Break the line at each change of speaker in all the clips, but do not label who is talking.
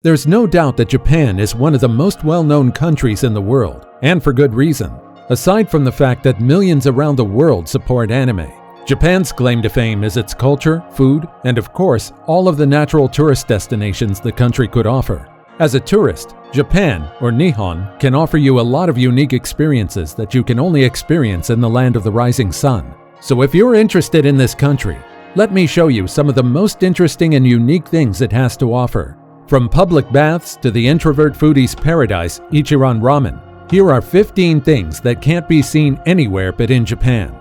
There's no doubt that Japan is one of the most well-known countries in the world, and for good reason. Aside from the fact that millions around the world support anime, Japan's claim to fame is its culture, food, and of course, all of the natural tourist destinations the country could offer. As a tourist, Japan, or Nihon, can offer you a lot of unique experiences that you can only experience in the land of the rising sun. So if you're interested in this country, let me show you some of the most interesting and unique things it has to offer. From public baths to the introvert foodie's paradise, Ichiran Ramen, here are 15 things that can't be seen anywhere but in Japan.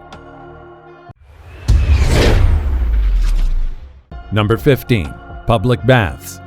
Number 15. Public baths.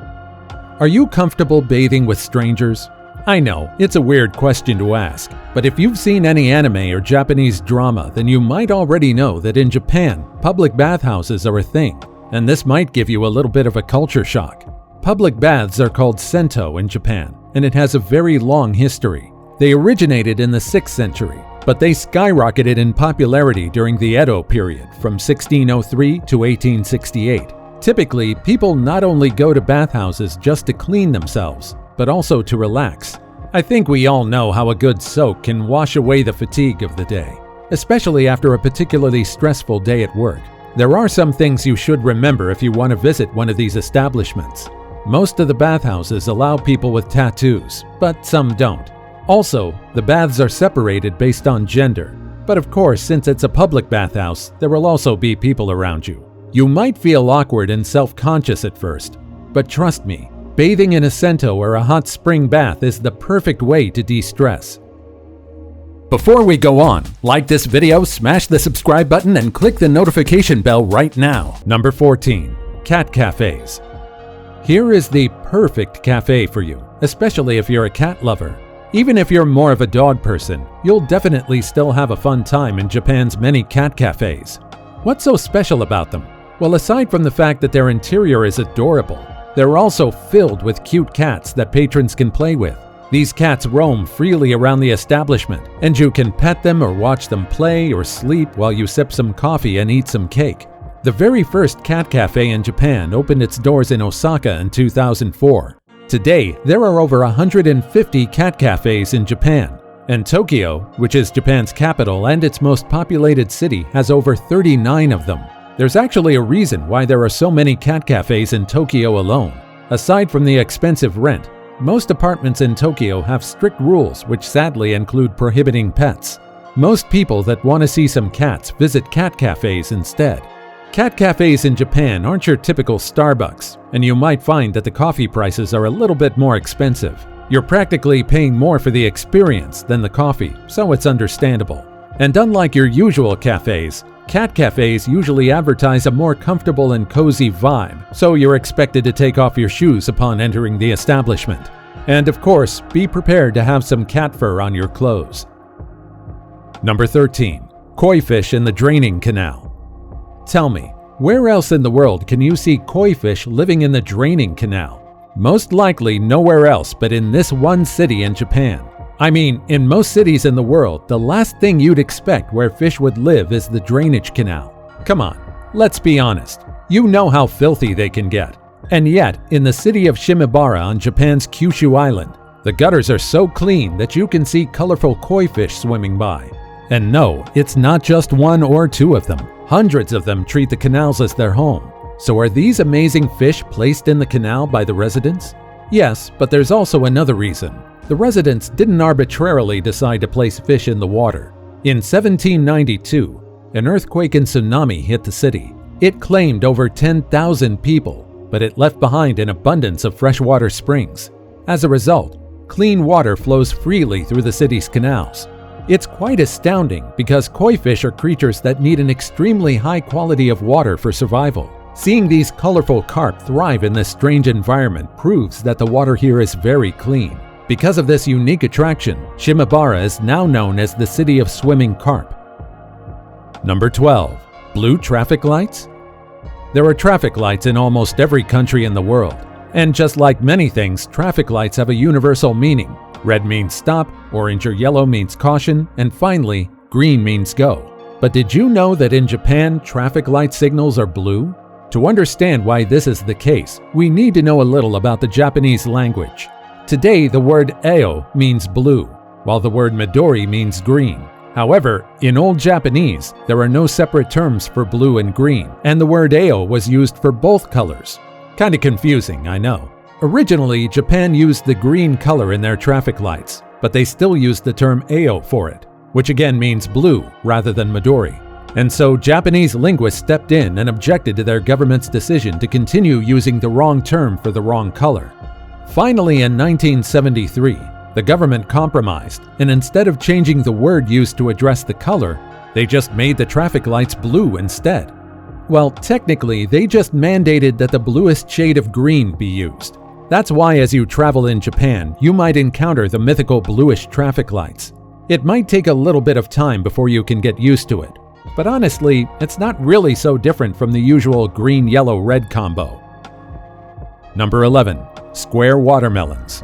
Are you comfortable bathing with strangers? I know, it's a weird question to ask, but if you've seen any anime or Japanese drama, then you might already know that in Japan, public bathhouses are a thing, and this might give you a little bit of a culture shock. Public baths are called sento in Japan, and it has a very long history. They originated in the 6th century, but they skyrocketed in popularity during the Edo period from 1603 to 1868. Typically, people not only go to bathhouses just to clean themselves, but also to relax. I think we all know how a good soak can wash away the fatigue of the day, especially after a particularly stressful day at work. There are some things you should remember if you want to visit one of these establishments. Most of the bathhouses allow people with tattoos, but some don't. Also, the baths are separated based on gender. But of course, since it's a public bathhouse, there will also be people around you. You might feel awkward and self-conscious at first, but trust me, bathing in a sento or a hot spring bath is the perfect way to de-stress. Before we go on, like this video, smash the subscribe button, and click the notification bell right now. Number 14. Cat cafes. Here is the perfect cafe for you, especially if you're a cat lover. Even if you're more of a dog person, you'll definitely still have a fun time in Japan's many cat cafes. What's so special about them? Well, aside from the fact that their interior is adorable, they're also filled with cute cats that patrons can play with. These cats roam freely around the establishment, and you can pet them or watch them play or sleep while you sip some coffee and eat some cake. The very first cat cafe in Japan opened its doors in Osaka in 2004. Today, there are over 150 cat cafes in Japan, and Tokyo, which is Japan's capital and its most populated city, has over 39 of them. There's actually a reason why there are so many cat cafes in Tokyo alone. Aside from the expensive rent, most apartments in Tokyo have strict rules which sadly include prohibiting pets. Most people that want to see some cats visit cat cafes instead. Cat cafes in Japan aren't your typical Starbucks, and you might find that the coffee prices are a little bit more expensive. You're practically paying more for the experience than the coffee, so it's understandable. And unlike your usual cafes, cat cafes usually advertise a more comfortable and cozy vibe, so you're expected to take off your shoes upon entering the establishment. And of course, be prepared to have some cat fur on your clothes. Number 13. Koi fish in the draining canal. Tell me, where else in the world can you see koi fish living in the draining canal? Most likely nowhere else but in this one city in Japan. I mean, in most cities in the world, the last thing you'd expect where fish would live is the drainage canal. Come on, let's be honest. You know how filthy they can get. And yet, in the city of Shimabara on Japan's Kyushu Island, the gutters are so clean that you can see colorful koi fish swimming by. And no, it's not just one or two of them. Hundreds of them treat the canals as their home. So are these amazing fish placed in the canal by the residents? Yes, but there's also another reason. The residents didn't arbitrarily decide to place fish in the water. In 1792, an earthquake and tsunami hit the city. It claimed over 10,000 people, but it left behind an abundance of freshwater springs. As a result, clean water flows freely through the city's canals. It's quite astounding because koi fish are creatures that need an extremely high quality of water for survival. Seeing these colorful carp thrive in this strange environment proves that the water here is very clean. Because of this unique attraction, Shimabara is now known as the city of swimming carp. Number 12. Blue traffic lights? There are traffic lights in almost every country in the world. And just like many things, traffic lights have a universal meaning. Red means stop, orange or yellow means caution, and finally, green means go. But did you know that in Japan, traffic light signals are blue? To understand why this is the case, we need to know a little about the Japanese language. Today, the word Ao means blue, while the word Midori means green. However, in Old Japanese, there are no separate terms for blue and green, and the word Ao was used for both colors. Kinda confusing, I know. Originally, Japan used the green color in their traffic lights, but they still used the term Ao for it, which again means blue rather than Midori. And so Japanese linguists stepped in and objected to their government's decision to continue using the wrong term for the wrong color. Finally, in 1973, the government compromised, and instead of changing the word used to address the color, they just made the traffic lights blue instead. Well, technically, they just mandated that the bluest shade of green be used. That's why as you travel in Japan, you might encounter the mythical bluish traffic lights. It might take a little bit of time before you can get used to it, but honestly, it's not really so different from the usual green-yellow-red combo. Number 11. Square watermelons.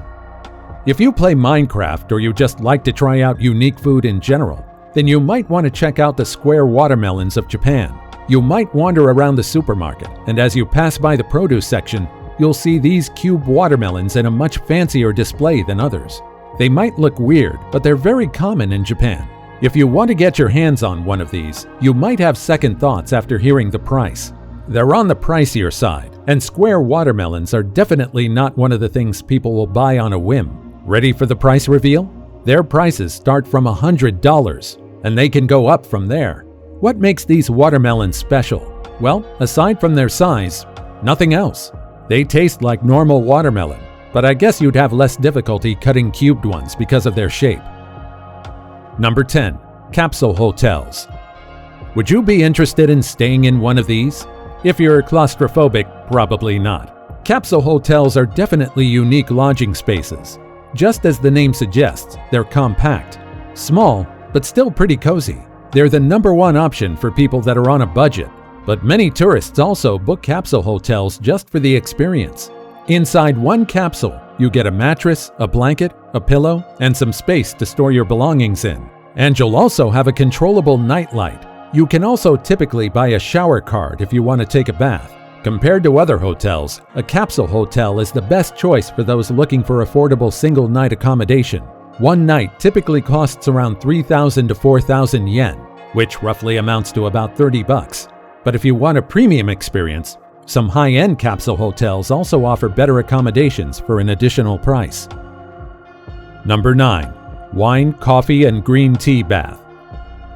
If you play Minecraft or you just like to try out unique food in general, then you might want to check out the square watermelons of Japan. You might wander around the supermarket, and as you pass by the produce section, you'll see these cube watermelons in a much fancier display than others. They might look weird, but they're very common in Japan. If you want to get your hands on one of these, you might have second thoughts after hearing the price. They're on the pricier side, and square watermelons are definitely not one of the things people will buy on a whim. Ready for the price reveal? Their prices start from $100, and they can go up from there. What makes these watermelons special? Well, aside from their size, nothing else. They taste like normal watermelon, but I guess you'd have less difficulty cutting cubed ones because of their shape. Number 10. Capsule hotels. Would you be interested in staying in one of these? If you're claustrophobic, probably not. Capsule hotels are definitely unique lodging spaces. Just as the name suggests, they're compact, small, but still pretty cozy. They're the number one option for people that are on a budget, but many tourists also book capsule hotels just for the experience. Inside one capsule, you get a mattress, a blanket, a pillow, and some space to store your belongings in. And you'll also have a controllable nightlight. You can also typically buy a shower card if you want to take a bath. Compared to other hotels, a capsule hotel is the best choice for those looking for affordable single-night accommodation. One night typically costs around 3,000 to 4,000 yen, which roughly amounts to about $30. But if you want a premium experience, some high-end capsule hotels also offer better accommodations for an additional price. Number 9. Wine, coffee, and green tea bath.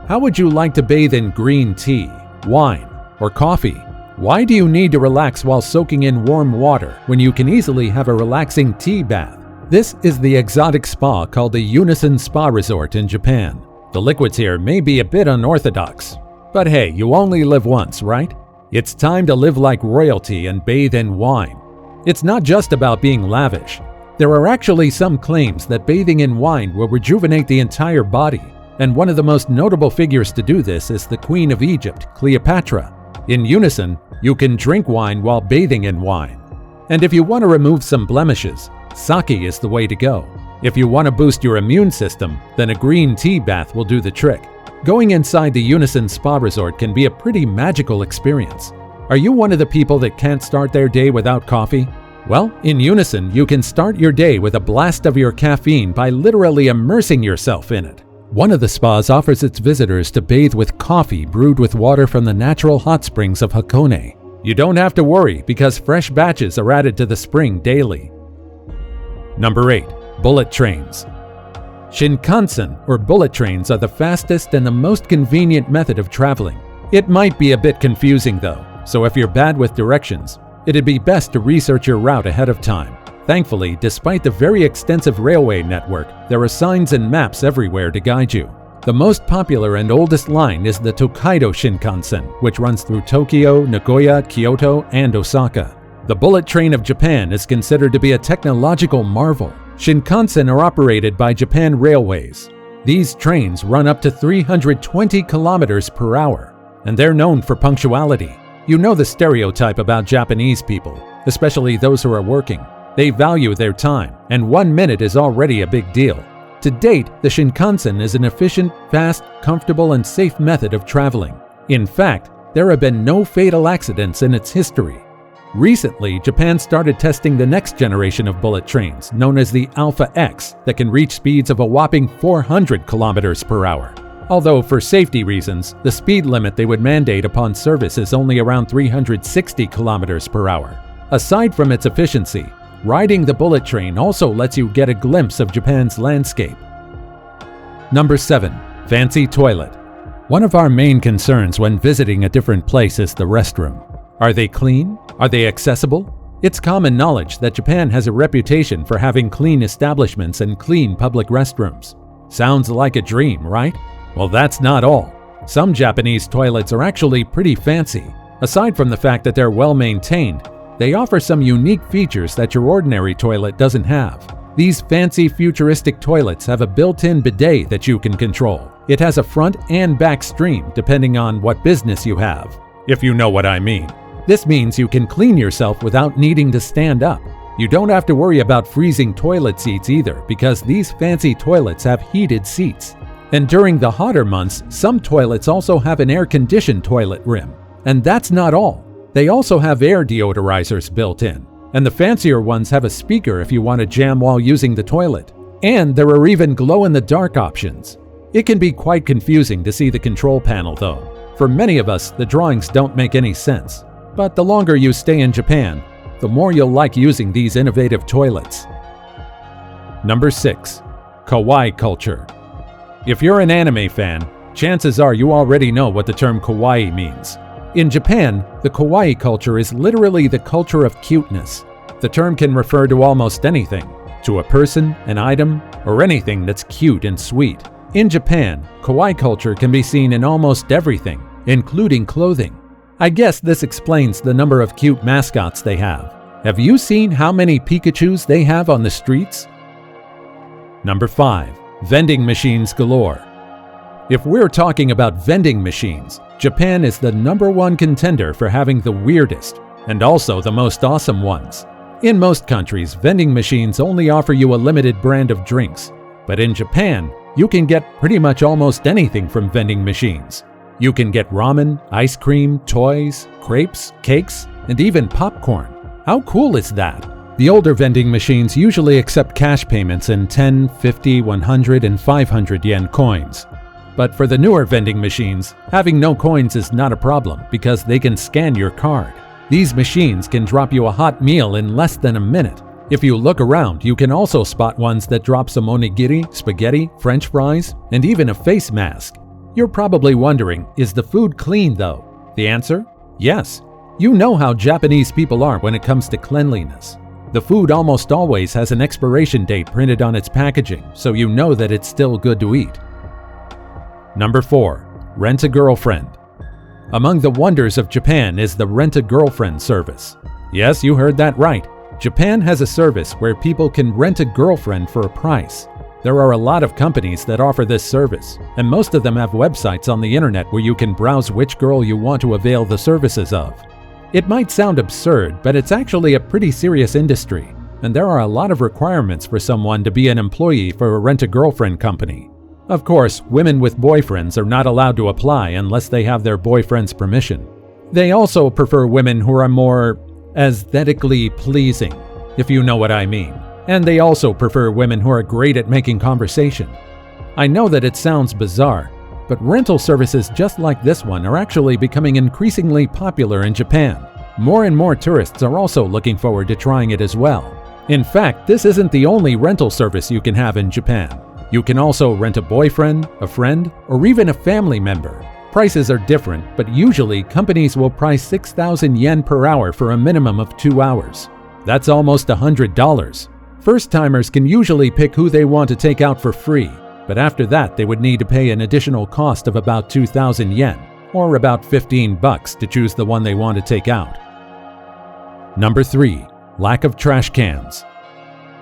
How would you like to bathe in green tea, wine, or coffee? Why do you need to relax while soaking in warm water when you can easily have a relaxing tea bath? This is the exotic spa called the Unison Spa Resort in Japan. The liquids here may be a bit unorthodox, but hey, you only live once, right? It's time to live like royalty and bathe in wine. It's not just about being lavish. There are actually some claims that bathing in wine will rejuvenate the entire body, and one of the most notable figures to do this is the Queen of Egypt, Cleopatra. In Unison, you can drink wine while bathing in wine. And if you want to remove some blemishes, sake is the way to go. If you want to boost your immune system, then a green tea bath will do the trick. Going inside the Unison Spa Resort can be a pretty magical experience. Are you one of the people that can't start their day without coffee? Well, in Unison, you can start your day with a blast of your caffeine by literally immersing yourself in it. One of the spas offers its visitors to bathe with coffee brewed with water from the natural hot springs of Hakone. You don't have to worry because fresh batches are added to the spring daily. Number 8. Bullet trains. Shinkansen, or bullet trains, are the fastest and the most convenient method of traveling. It might be a bit confusing though, so if you're bad with directions, it'd be best to research your route ahead of time. Thankfully, despite the very extensive railway network, there are signs and maps everywhere to guide you. The most popular and oldest line is the Tokaido Shinkansen, which runs through Tokyo, Nagoya, Kyoto, and Osaka. The bullet train of Japan is considered to be a technological marvel. Shinkansen are operated by Japan Railways. These trains run up to 320 kilometers per hour, and they're known for punctuality. You know the stereotype about Japanese people, especially those who are working. They value their time, and 1 minute is already a big deal. To date, the Shinkansen is an efficient, fast, comfortable, and safe method of traveling. In fact, There have been no fatal accidents in its history. Recently, Japan started testing the next generation of bullet trains, known as the Alpha X, that can reach speeds of a whopping 400 kilometers per hour. Although, for safety reasons, the speed limit they would mandate upon service is only around 360 kilometers per hour. Aside from its efficiency, riding the bullet train also lets you get a glimpse of Japan's landscape. Number 7. Fancy toilet. One of our main concerns when visiting a different place is the restroom. Are they clean? Are they accessible? It's common knowledge that Japan has a reputation for having clean establishments and clean public restrooms. Sounds like a dream, right? Well, that's not all. Some Japanese toilets are actually pretty fancy. Aside from the fact that they're well maintained, they offer some unique features that your ordinary toilet doesn't have. These fancy futuristic toilets have a built-in bidet that you can control. It has a front and back stream depending on what business you have, if you know what I mean. This means you can clean yourself without needing to stand up. You don't have to worry about freezing toilet seats either because these fancy toilets have heated seats. And during the hotter months, some toilets also have an air-conditioned toilet rim. And that's not all. They also have air deodorizers built in. And the fancier ones have a speaker if you want to jam while using the toilet. And there are even glow-in-the-dark options. It can be quite confusing to see the control panel though. For many of us, the drawings don't make any sense. But the longer you stay in Japan, the more you'll like using these innovative toilets. Number 6. Kawaii culture. If you're an anime fan, chances are you already know what the term kawaii means. In Japan, the kawaii culture is literally the culture of cuteness. The term can refer to almost anything, to a person, an item, or anything that's cute and sweet. In Japan, kawaii culture can be seen in almost everything, including clothing. I guess this explains the number of cute mascots they have. Have you seen how many Pikachus they have on the streets? Number 5. Vending machines galore. If we're talking about vending machines, Japan is the #1 contender for having the weirdest and also the most awesome ones. In most countries, vending machines only offer you a limited brand of drinks, but in Japan, you can get pretty much almost anything from vending machines. You can get ramen, ice cream, toys, crepes, cakes, and even popcorn. How cool is that? The older vending machines usually accept cash payments in 10, 50, 100, and 500 yen coins. But for the newer vending machines, having no coins is not a problem because they can scan your card. These machines can drop you a hot meal in less than a minute. If you look around, you can also spot ones that drop some onigiri, spaghetti, french fries, and even a face mask. You're probably wondering, is the food clean though? The answer? Yes. You know how Japanese people are when it comes to cleanliness. The food almost always has an expiration date printed on its packaging, so you know that it's still good to eat. Number 4. Rent-A-Girlfriend. Among the wonders of Japan is the Rent-A-Girlfriend service. Yes, you heard that right. Japan has a service where people can rent a girlfriend for a price. There are a lot of companies that offer this service, and most of them have websites on the internet where you can browse which girl you want to avail the services of. It might sound absurd, but it's actually a pretty serious industry, and there are a lot of requirements for someone to be an employee for a Rent-A-Girlfriend company. Of course, women with boyfriends are not allowed to apply unless they have their boyfriend's permission. They also prefer women who are more aesthetically pleasing, if you know what I mean. And they also prefer women who are great at making conversation. I know that it sounds bizarre, but rental services just like this one are actually becoming increasingly popular in Japan. More and more tourists are also looking forward to trying it as well. In fact, this isn't the only rental service you can have in Japan. You can also rent a boyfriend, a friend, or even a family member. Prices are different, but usually companies will price 6,000 yen per hour for a minimum of 2 hours. That's almost $100. First-timers can usually pick who they want to take out for free, but after that they would need to pay an additional cost of about 2,000 yen, or about $15 to choose the one they want to take out. Number 3. Lack of trash cans.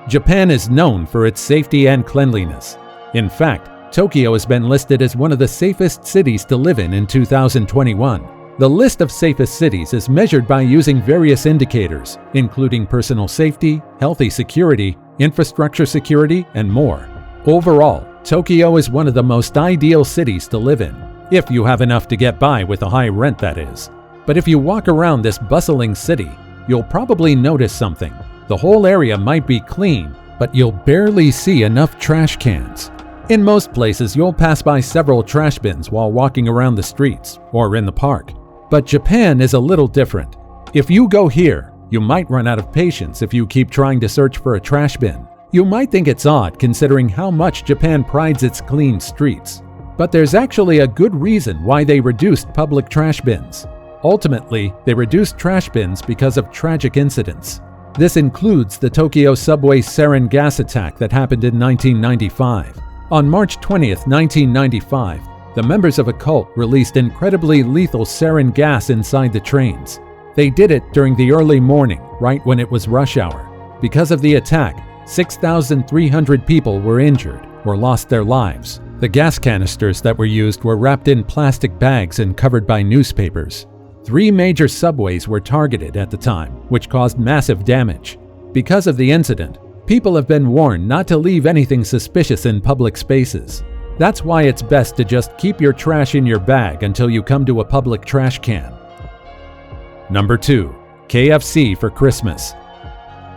Japan is known for its safety and cleanliness. In fact, Tokyo has been listed as one of the safest cities to live in 2021. The list of safest cities is measured by using various indicators, including personal safety, healthy security, infrastructure security, and more. Overall, Tokyo is one of the most ideal cities to live in. If you have enough to get by with a high rent, that is. But if you walk around this bustling city, you'll probably notice something. The whole area might be clean, but you'll barely see enough trash cans. In most places, you'll pass by several trash bins while walking around the streets or in the park. But Japan is a little different. If you go here, you might run out of patience if you keep trying to search for a trash bin. You might think it's odd considering how much Japan prides its clean streets. But there's actually a good reason why they reduced public trash bins. Ultimately, they reduced trash bins because of tragic incidents. This includes the Tokyo subway sarin gas attack that happened in 1995. On March 20th, 1995, the members of a cult released incredibly lethal sarin gas inside the trains. They did it during the early morning, right when it was rush hour. Because of the attack, 6,300 people were injured or lost their lives. The gas canisters that were used were wrapped in plastic bags and covered by newspapers. 3 major subways were targeted at the time, which caused massive damage. Because of the incident, people have been warned not to leave anything suspicious in public spaces. That's why it's best to just keep your trash in your bag until you come to a public trash can. Number 2. KFC for Christmas.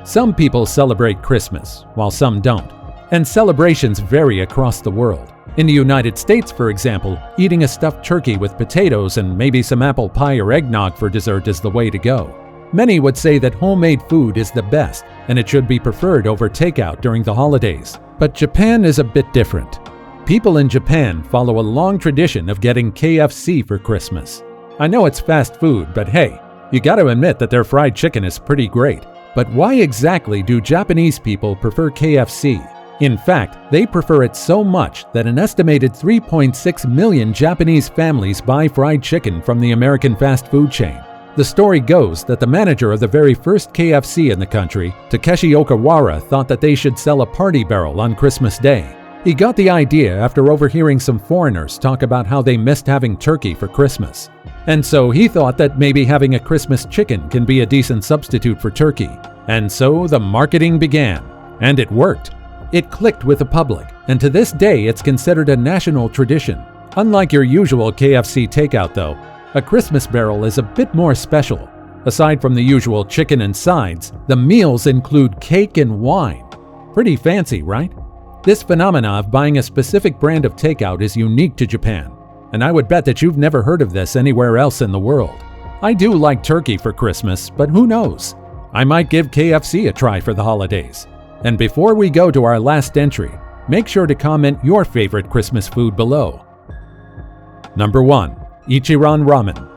Some people celebrate Christmas, while some don't, and celebrations vary across the world. In the United States, for example, eating a stuffed turkey with potatoes and maybe some apple pie or eggnog for dessert is the way to go. Many would say that homemade food is the best, and it should be preferred over takeout during the holidays. But Japan is a bit different. People in Japan follow a long tradition of getting KFC for Christmas. I know it's fast food, but hey, you gotta admit that their fried chicken is pretty great. But why exactly do Japanese people prefer KFC? In fact, they prefer it so much that an estimated 3.6 million Japanese families buy fried chicken from the American fast food chain. The story goes that the manager of the very first KFC in the country, Takeshi Okawara, thought that they should sell a party barrel on Christmas Day. He got the idea after overhearing some foreigners talk about how they missed having turkey for Christmas. And so he thought that maybe having a Christmas chicken can be a decent substitute for turkey. And so the marketing began. And it worked. It clicked with the public, and to this day it's considered a national tradition. Unlike your usual KFC takeout though, a Christmas barrel is a bit more special. Aside from the usual chicken and sides, the meals include cake and wine. Pretty fancy, right? This phenomena of buying a specific brand of takeout is unique to Japan, and I would bet that you've never heard of this anywhere else in the world. I do like turkey for Christmas, but who knows? I might give KFC a try for the holidays. And before we go to our last entry, make sure to comment your favorite Christmas food below. Number 1. Ichiran Ramen.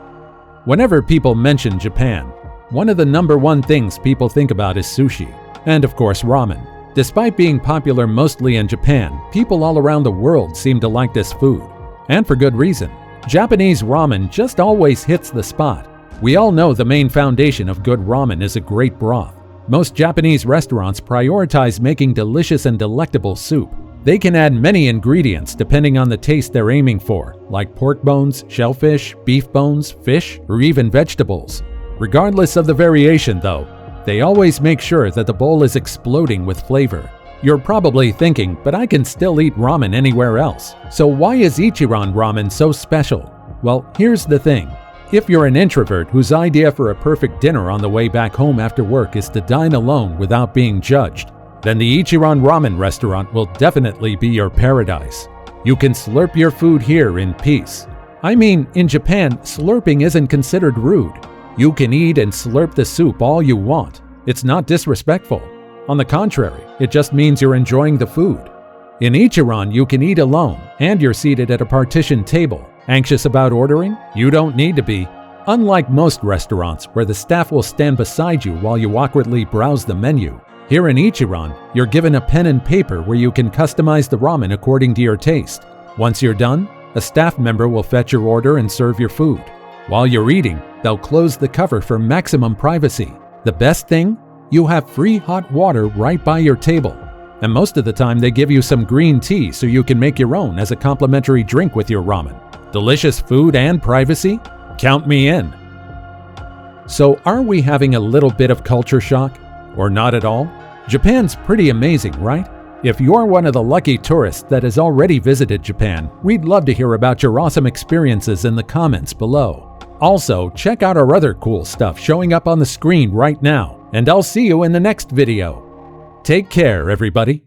Whenever people mention Japan, one of the number one things people think about is sushi, and of course ramen. Despite being popular mostly in Japan, people all around the world seem to like this food. And for good reason. Japanese ramen just always hits the spot. We all know the main foundation of good ramen is a great broth. Most Japanese restaurants prioritize making delicious and delectable soup. They can add many ingredients depending on the taste they're aiming for, like pork bones, shellfish, beef bones, fish, or even vegetables. Regardless of the variation though, they always make sure that the bowl is exploding with flavor. You're probably thinking, but I can still eat ramen anywhere else. So why is Ichiran Ramen so special? Well, here's the thing. If you're an introvert whose idea for a perfect dinner on the way back home after work is to dine alone without being judged, then the Ichiran Ramen restaurant will definitely be your paradise. You can slurp your food here in peace. I mean, in Japan, slurping isn't considered rude. You can eat and slurp the soup all you want. It's not disrespectful. On the contrary, it just means you're enjoying the food. In Ichiran, you can eat alone, and you're seated at a partitioned table. Anxious about ordering? You don't need to be. Unlike most restaurants, where the staff will stand beside you while you awkwardly browse the menu, here in Ichiran, you're given a pen and paper where you can customize the ramen according to your taste. Once you're done, a staff member will fetch your order and serve your food. While you're eating, they'll close the cover for maximum privacy. The best thing? You have free hot water right by your table. And most of the time they give you some green tea so you can make your own as a complimentary drink with your ramen. Delicious food and privacy? Count me in. So are we having a little bit of culture shock? Or not at all? Japan's pretty amazing, right? If you're one of the lucky tourists that has already visited Japan, we'd love to hear about your awesome experiences in the comments below. Also, check out our other cool stuff showing up on the screen right now, and I'll see you in the next video. Take care, everybody.